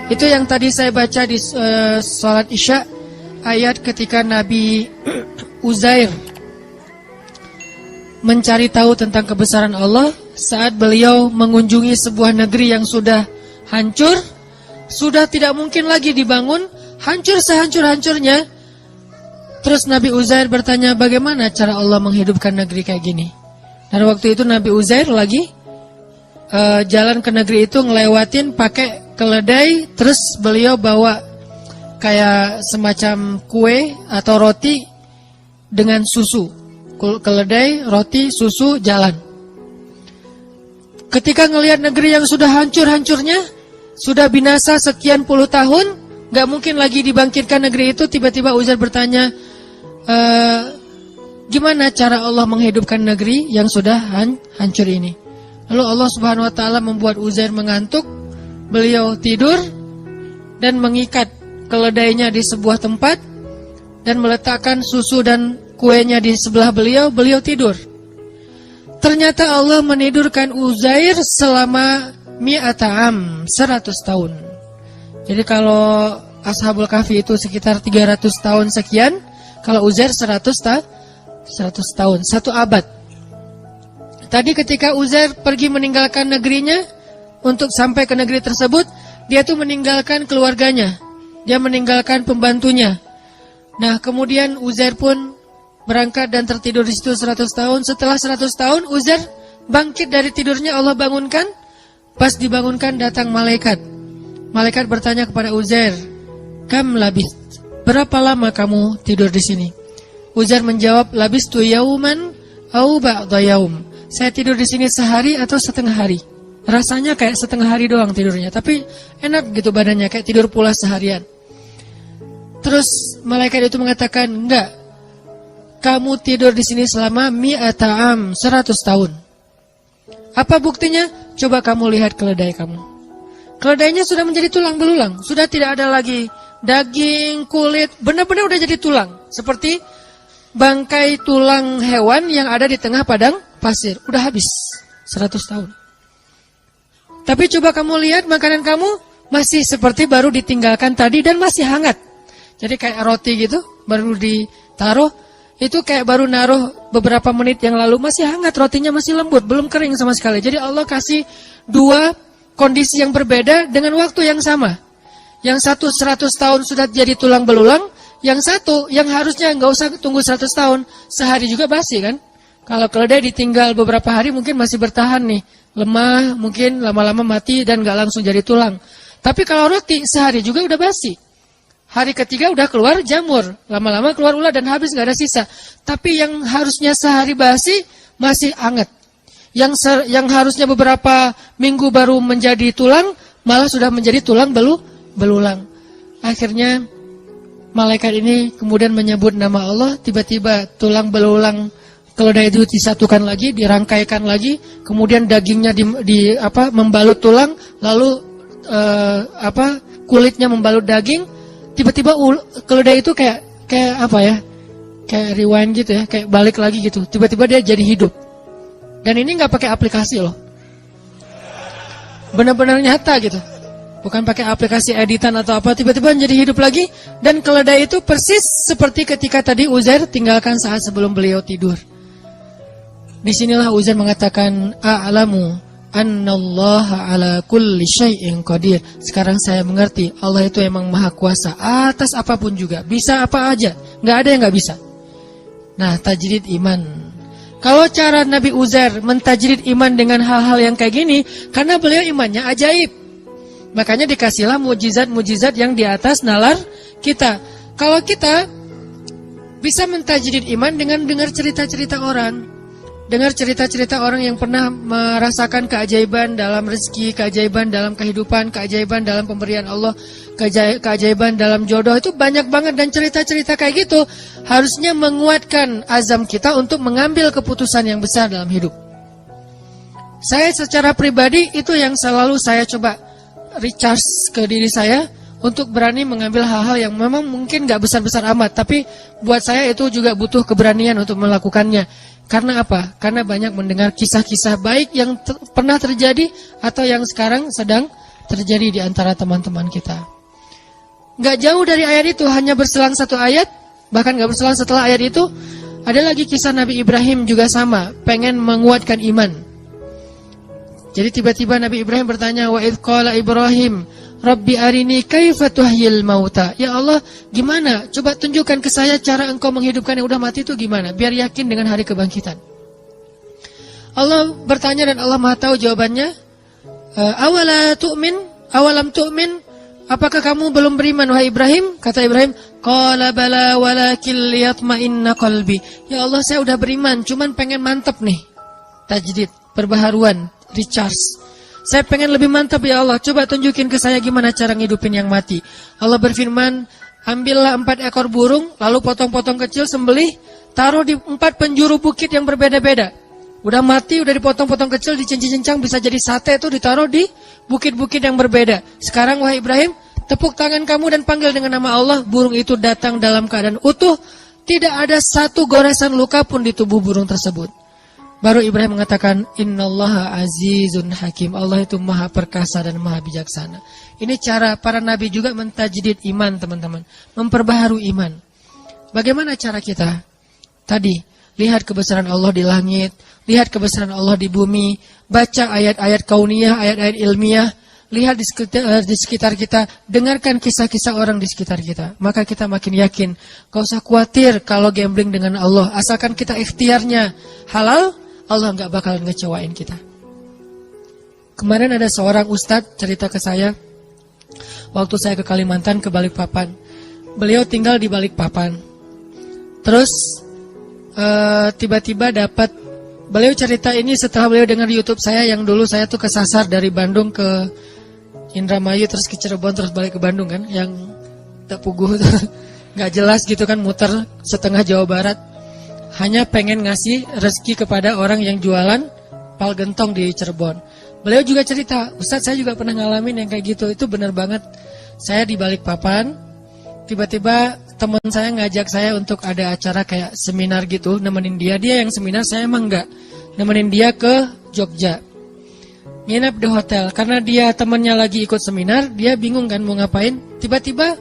Itu yang tadi saya baca di sholat Isya, ayat ketika Nabi Uzair mencari tahu tentang kebesaran Allah saat beliau mengunjungi sebuah negeri yang sudah hancur, sudah tidak mungkin lagi dibangun, hancur sehancur-hancurnya. Terus Nabi Uzair bertanya, bagaimana cara Allah menghidupkan negeri kayak gini? Dan waktu itu Nabi Uzair lagi jalan ke negeri itu ngelewatin pakai keledai, terus beliau bawa kayak semacam kue atau roti dengan susu. Keledai, roti, susu, jalan. Ketika ngelihat negeri yang sudah hancur-hancurnya, sudah binasa sekian puluh tahun, gak mungkin lagi dibangkitkan negeri itu, tiba-tiba Uzair bertanya, gimana cara Allah menghidupkan negeri yang sudah hancur ini? Lalu Allah Subhanahu wa taala membuat Uzair mengantuk. Beliau tidur dan mengikat keledainya di sebuah tempat dan meletakkan susu dan kuenya di sebelah beliau. Beliau tidur. Ternyata Allah menidurkan Uzair selama 100 tahun. Jadi kalau Ashabul Kahfi itu sekitar 300 tahun sekian, kalau Uzair 100 tahun, 1 abad. Tadi ketika Uzair pergi meninggalkan negerinya untuk sampai ke negeri tersebut, dia tuh meninggalkan keluarganya, dia meninggalkan pembantunya. Nah, kemudian Uzair pun berangkat dan tertidur di situ 100 tahun. Setelah 100 tahun, Uzair bangkit dari tidurnya, Allah bangunkan. Pas dibangunkan datang malaikat. Malaikat bertanya kepada Uzair, "Kam labist? Berapa lama kamu tidur di sini?" Uzair menjawab, "Labistu yauman au ba'da yaum." Saya tidur di sini sehari atau setengah hari. Rasanya kayak setengah hari doang tidurnya, tapi enak gitu badannya, kayak tidur pula seharian. Terus malaikat itu mengatakan, enggak, kamu tidur di sini selama 100 tahun. Apa buktinya? Coba kamu lihat keledai kamu. Keledainya sudah menjadi tulang belulang, sudah tidak ada lagi daging, kulit, benar-benar udah jadi tulang. Seperti bangkai tulang hewan yang ada di tengah padang pasir, udah habis 100 tahun. Tapi coba kamu lihat makanan kamu masih seperti baru ditinggalkan tadi dan masih hangat. Jadi kayak roti gitu, baru ditaruh, itu kayak baru naruh beberapa menit yang lalu, masih hangat, rotinya masih lembut, belum kering sama sekali. Jadi Allah kasih 2 kondisi yang berbeda dengan waktu yang sama. Yang satu 100 tahun sudah jadi tulang belulang, yang satu yang harusnya nggak usah tunggu 100 tahun, sehari juga basi kan. Kalau keledai ditinggal beberapa hari mungkin masih bertahan nih, lemah, mungkin lama-lama mati dan gak langsung jadi tulang. Tapi kalau roti sehari juga udah basi. Hari ketiga udah keluar jamur, lama-lama keluar ular dan habis gak ada sisa. Tapi yang harusnya sehari basi masih hangat. Yang harusnya beberapa minggu baru menjadi tulang, malah sudah menjadi tulang belulang. Akhirnya malaikat ini kemudian menyebut nama Allah, tiba-tiba tulang belulang keledai itu disatukan lagi, dirangkaikan lagi, kemudian dagingnya membalut tulang, lalu kulitnya membalut daging. Tiba-tiba keledai itu kayak apa ya? Kayak rewind gitu ya, kayak balik lagi gitu. Tiba-tiba dia jadi hidup. Dan ini nggak pakai aplikasi loh. Benar-benar nyata gitu. Bukan pakai aplikasi editan atau apa, tiba-tiba jadi hidup lagi. Dan keledai itu persis seperti ketika tadi Uzair tinggalkan saat sebelum beliau tidur. Disinilah Uzair mengatakan, a'lamu annallaha ala kulli syai'in qadir. Sekarang saya mengerti, Allah itu emang maha kuasa atas apapun juga. Bisa apa aja, nggak ada yang nggak bisa. Nah, tajrid iman. Kalau cara Nabi Uzair mentajrid iman dengan hal-hal yang kayak gini, karena beliau imannya ajaib. Makanya dikasihlah mujizat-mujizat yang di atas nalar kita. Kalau kita bisa mentajrid iman dengan dengar cerita-cerita orang. dengar cerita-cerita orang yang pernah merasakan keajaiban dalam rezeki, keajaiban dalam kehidupan, keajaiban dalam pemberian Allah, keajaiban dalam jodoh. Itu banyak banget, dan cerita-cerita kayak gitu harusnya menguatkan azam kita untuk mengambil keputusan yang besar dalam hidup. Saya secara pribadi itu yang selalu saya coba recharge ke diri saya untuk berani mengambil hal-hal yang memang mungkin gak besar-besar amat, tapi buat saya itu juga butuh keberanian untuk melakukannya. Karena apa? Karena banyak mendengar kisah-kisah baik yang pernah terjadi atau yang sekarang sedang terjadi di antara teman-teman kita. Gak jauh dari ayat itu, hanya berselang satu ayat, bahkan gak berselang setelah ayat itu, ada lagi kisah Nabi Ibrahim juga sama, pengen menguatkan iman. Jadi tiba-tiba Nabi Ibrahim bertanya, wa idh qala Ibrahim Rabbi arini kaifa tuhyil mauta. Ya Allah, gimana? Coba tunjukkan ke saya cara engkau menghidupkan yang udah mati itu gimana, biar yakin dengan hari kebangkitan. Allah bertanya dan Allah Maha tahu jawabannya. Awalam tu'min? Apakah kamu belum beriman wahai Ibrahim? Kata Ibrahim, qala bala walakin liyatma'inna qalbi. Ya Allah, saya udah beriman, cuman pengen mantap nih. Tajdid, perbaharuan, recharge. Saya pengen lebih mantap ya Allah, coba tunjukin ke saya gimana cara ngidupin yang mati. Allah berfirman, ambillah 4 ekor burung, lalu potong-potong kecil, sembelih, taruh di 4 penjuru bukit yang berbeda-beda. Udah mati, udah dipotong-potong kecil, dicincang-cincang, bisa jadi sate itu ditaruh di bukit-bukit yang berbeda. Sekarang wahai Ibrahim, tepuk tangan kamu dan panggil dengan nama Allah. Burung itu datang dalam keadaan utuh, tidak ada satu goresan luka pun di tubuh burung tersebut. Baru Ibrahim mengatakan, Innallaha azizun hakim. Allah itu maha perkasa dan maha bijaksana. Ini cara para nabi juga mentajdid iman, teman-teman. Memperbaharui iman. Bagaimana cara kita? Tadi, lihat kebesaran Allah di langit, lihat kebesaran Allah di bumi, baca ayat-ayat kauniyah, ayat-ayat ilmiah, lihat di sekitar kita, dengarkan kisah-kisah orang di sekitar kita. Maka kita makin yakin, gak usah khawatir kalau gambling dengan Allah. Asalkan kita ikhtiarnya halal, Allah gak bakalan ngecewain kita. Kemarin ada seorang ustadz cerita ke saya, waktu saya ke Kalimantan, ke Balikpapan. Beliau tinggal di Balikpapan. Terus tiba-tiba dapat, beliau cerita ini setelah beliau dengar YouTube saya yang dulu saya tuh kesasar dari Bandung ke Indramayu, terus ke Cirebon, terus balik ke Bandung kan, yang tak puguh tuh, gak jelas gitu kan, muter setengah Jawa Barat. Hanya pengen ngasih rezeki kepada orang yang jualan pal gentong di Cirebon. Beliau juga cerita, Ustadz saya juga pernah ngalamin yang kayak gitu. Itu benar banget. Saya di Balikpapan, tiba-tiba teman saya ngajak saya untuk ada acara kayak seminar gitu, nemenin dia. Dia yang seminar, saya emang enggak. Nemenin dia ke Jogja. Nginep di hotel, karena dia temannya lagi ikut seminar, dia bingung kan mau ngapain. Tiba-tiba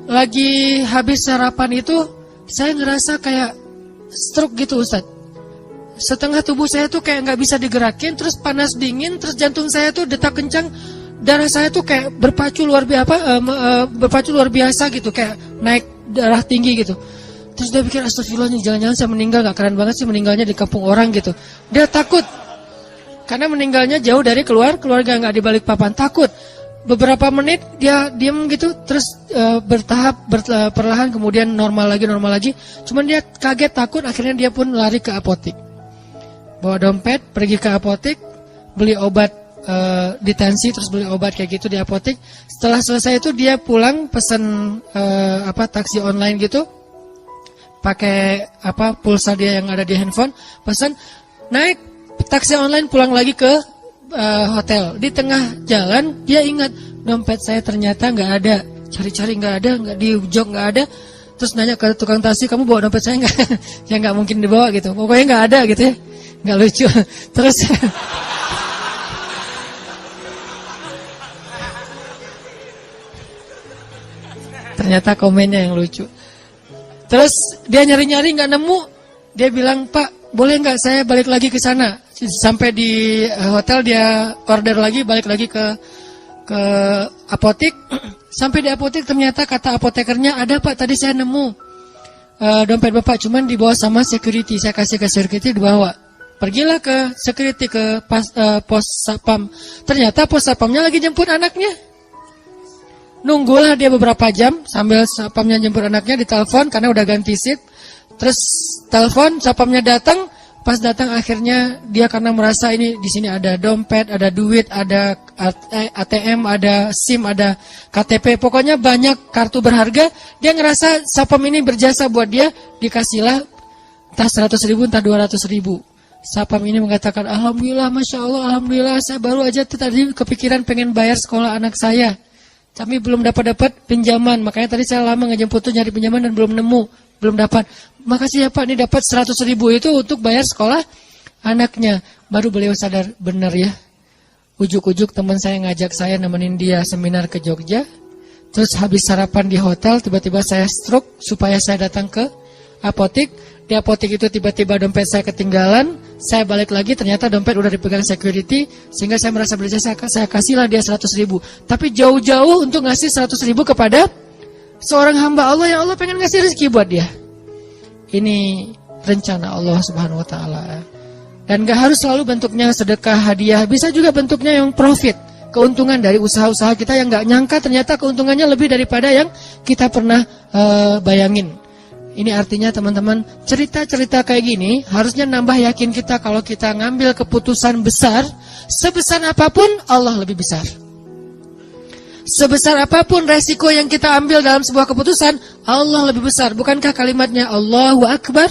lagi habis sarapan itu, saya ngerasa kayak stroke gitu Ustadz. Setengah tubuh saya tuh kayak gak bisa digerakin, terus panas dingin, terus jantung saya tuh detak kencang, darah saya tuh kayak berpacu luar biasa gitu, kayak naik darah tinggi gitu. Terus dia pikir, astagfirullah, jangan-jangan saya meninggal, gak keren banget sih meninggalnya di kampung orang gitu. Dia takut, karena meninggalnya jauh dari keluarga, gak di Balikpapan, takut. Beberapa menit dia diam gitu, terus bertahap perlahan kemudian normal lagi. Cuman dia kaget, takut, akhirnya dia pun lari ke apotek. Bawa dompet, pergi ke apotek, beli obat ditensi, terus beli obat kayak gitu di apotek. Setelah selesai itu dia pulang pesan taksi online gitu, pakai pulsa dia yang ada di handphone, pesan, naik taksi online pulang lagi ke hotel. Di tengah jalan dia ingat, dompet saya ternyata nggak ada. Cari-cari nggak ada, nggak di jok nggak ada. Terus nanya ke tukang taksi, kamu bawa dompet saya nggak? Ya nggak mungkin dibawa gitu. Pokoknya nggak ada gitu ya. Nggak lucu. Terus ternyata komennya yang lucu. Terus dia nyari-nyari nggak nemu. Dia bilang, Pak, boleh nggak saya balik lagi ke sana? Sampai di hotel dia order lagi, balik lagi ke apotek. Sampai di apotek ternyata kata apotekernya, ada Pak, tadi saya nemu dompet Bapak, cuman dibawa sama security. Saya kasih ke security, dibawa. Pergilah ke security, ke pos satpam. Ternyata pos satpamnya lagi jemput anaknya. Nunggulah dia beberapa jam sambil satpamnya jemput anaknya, ditelepon karena udah ganti shift. Terus telepon, satpamnya datang, Pas datang akhirnya dia karena merasa ini di sini ada dompet, ada duit, ada ATM, ada SIM, ada KTP, pokoknya banyak kartu berharga. Dia ngerasa Sapam ini berjasa buat dia, dikasihlah entah 100.000, entah 200.000. Sapam ini mengatakan, alhamdulillah, masya Allah, alhamdulillah, saya baru aja tadi kepikiran pengen bayar sekolah anak saya. Kami belum dapat pinjaman, makanya tadi saya lama ngejemput tuh nyari pinjaman dan belum nemu, belum dapat. Makasih ya Pak, ini dapat 100.000 itu untuk bayar sekolah anaknya. Baru beliau sadar, benar ya. Ujuk-ujuk teman saya ngajak saya nemenin dia seminar ke Jogja. Terus habis sarapan di hotel, tiba-tiba saya stroke supaya saya datang ke apotik. Di apotik itu tiba-tiba dompet saya ketinggalan. Saya balik lagi, ternyata dompet udah dipegang security. Sehingga saya merasa berjasa, saya kasihlah dia 100.000. Tapi jauh-jauh untuk ngasih 100.000 kepada seorang hamba Allah yang Allah pengen ngasih rezeki buat dia. Ini rencana Allah Subhanahu wa taala. Dan gak harus selalu bentuknya sedekah, hadiah, bisa juga bentuknya yang profit, keuntungan dari usaha-usaha kita yang gak nyangka ternyata keuntungannya lebih daripada yang kita pernah bayangin. Ini artinya teman-teman, cerita-cerita kayak gini harusnya nambah yakin kita kalau kita ngambil keputusan besar, sebesar apapun Allah lebih besar. Sebesar apapun resiko yang kita ambil dalam sebuah keputusan, Allah lebih besar. Bukankah kalimatnya Allahu Akbar?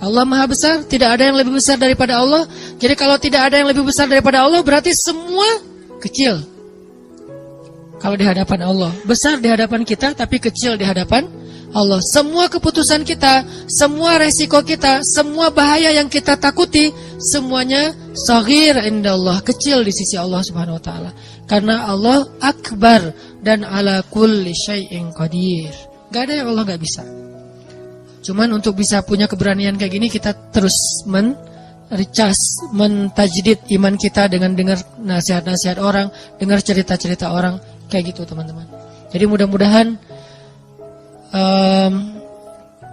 Allah Maha Besar, tidak ada yang lebih besar daripada Allah. Jadi kalau tidak ada yang lebih besar daripada Allah, berarti semua kecil kalau di hadapan Allah. Besar di hadapan kita, tapi kecil di hadapan Allah. Semua keputusan kita, semua resiko kita, semua bahaya yang kita takuti, semuanya saghir indallah, kecil di sisi Allah Subhanahu wa taala. Karena Allah akbar dan ala kulli syai'in qadir. Gak ada yang Allah gak bisa. Cuman untuk bisa punya keberanian kayak gini, kita terus mentajdid iman kita dengan dengar nasihat-nasihat orang, dengar cerita-cerita orang, kayak gitu teman-teman. Jadi mudah-mudahan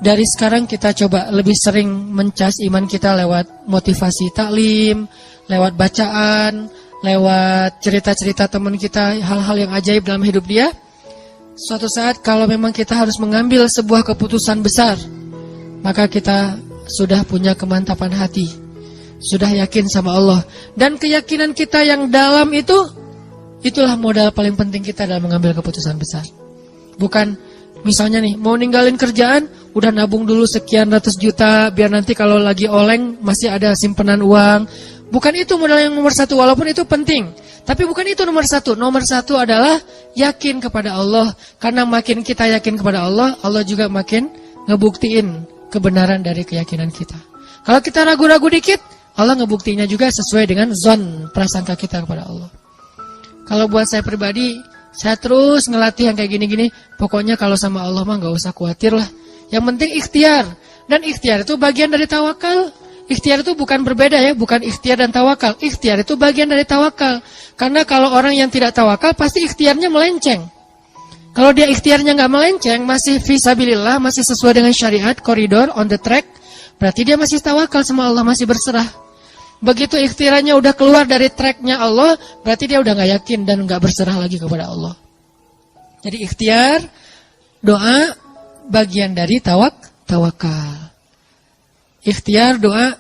dari sekarang kita coba lebih sering mencas iman kita lewat motivasi taklim, lewat bacaan, lewat cerita-cerita teman kita, hal-hal yang ajaib dalam hidup dia. Suatu saat kalau memang kita harus mengambil sebuah keputusan besar, maka kita sudah punya kemantapan hati, sudah yakin sama Allah. Dan keyakinan kita yang dalam itu, itulah modal paling penting kita dalam mengambil keputusan besar. Bukan misalnya nih, mau ninggalin kerjaan, udah nabung dulu sekian ratus juta, biar nanti kalau lagi oleng masih ada simpenan uang. Bukan itu modal yang nomor satu, walaupun itu penting. Tapi bukan itu nomor satu. Nomor satu adalah yakin kepada Allah. Karena makin kita yakin kepada Allah, Allah juga makin ngebuktiin kebenaran dari keyakinan kita. Kalau kita ragu-ragu dikit, Allah ngebuktinya juga sesuai dengan zon prasangka kita kepada Allah. Kalau buat saya pribadi, saya terus ngelatih yang kayak gini-gini. Pokoknya kalau sama Allah mah gak usah khawatir lah. Yang penting ikhtiar. Dan ikhtiar itu bagian dari tawakal. Ikhtiar itu bukan berbeda ya, bukan ikhtiar dan tawakal. Ikhtiar itu bagian dari tawakal. Karena kalau orang yang tidak tawakal, pasti ikhtiarnya melenceng. Kalau dia ikhtiarnya gak melenceng, masih fisabilillah, masih sesuai dengan syariat, koridor, on the track, berarti dia masih tawakal sama Allah, masih berserah. Begitu ikhtiarnya udah keluar dari tracknya Allah, berarti dia udah gak yakin dan gak berserah lagi kepada Allah. Jadi ikhtiar, doa, bagian dari tawakal. Ikhtiar, doa,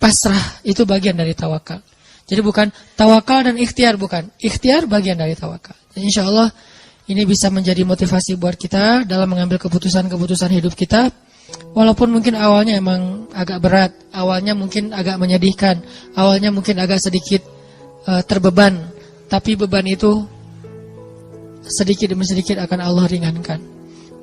pasrah, itu bagian dari tawakal. Jadi bukan tawakal dan ikhtiar, bukan. Ikhtiar bagian dari tawakal. Insya Allah ini bisa menjadi motivasi buat kita dalam mengambil keputusan-keputusan hidup kita. Walaupun mungkin awalnya emang agak berat, awalnya mungkin agak menyedihkan, awalnya mungkin agak sedikit terbeban. Tapi beban itu sedikit demi sedikit akan Allah ringankan.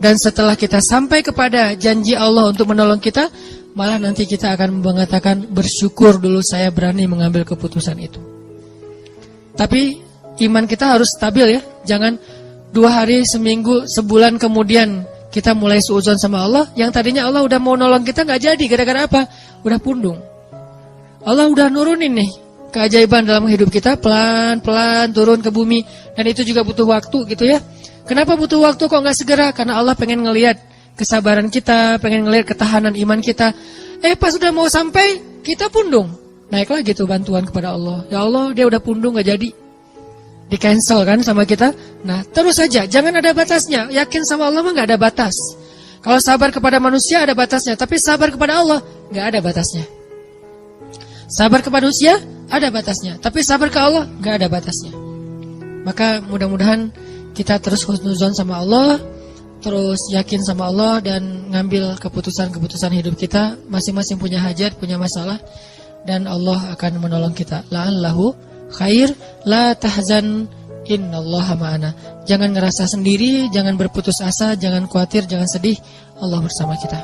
Dan setelah kita sampai kepada janji Allah untuk menolong kita, malah nanti kita akan mengatakan bersyukur dulu saya berani mengambil keputusan itu. Tapi iman kita harus stabil ya. Jangan 2 hari, seminggu, sebulan kemudian kita mulai suudzon sama Allah. Yang tadinya Allah udah mau nolong kita gak jadi. Gara-gara apa? Udah pundung. Allah udah nurunin nih keajaiban dalam hidup kita, pelan-pelan turun ke bumi. Dan itu juga butuh waktu gitu ya. Kenapa butuh waktu kok gak segera? Karena Allah pengen ngelihat kesabaran kita, pengen ngelihat ketahanan iman kita. Pas sudah mau sampai, kita pundung. Naiklah gitu bantuan kepada Allah. Ya Allah, dia udah pundung gak jadi. Di cancel kan sama kita. Nah terus saja, jangan ada batasnya. Yakin sama Allah mah gak ada batas. Kalau sabar kepada manusia ada batasnya, tapi sabar kepada Allah nggak ada batasnya. Sabar kepada manusia ada batasnya, tapi sabar ke Allah nggak ada batasnya. Maka mudah-mudahan kita terus husnuzon sama Allah, terus yakin sama Allah, dan ngambil keputusan-keputusan hidup kita. Masing-masing punya hajat, punya masalah, dan Allah akan menolong kita. La'allahu khair, la tahzan, innallaha ma'ana. Jangan ngerasa sendiri, jangan berputus asa, jangan khawatir, jangan sedih. Allah bersama kita.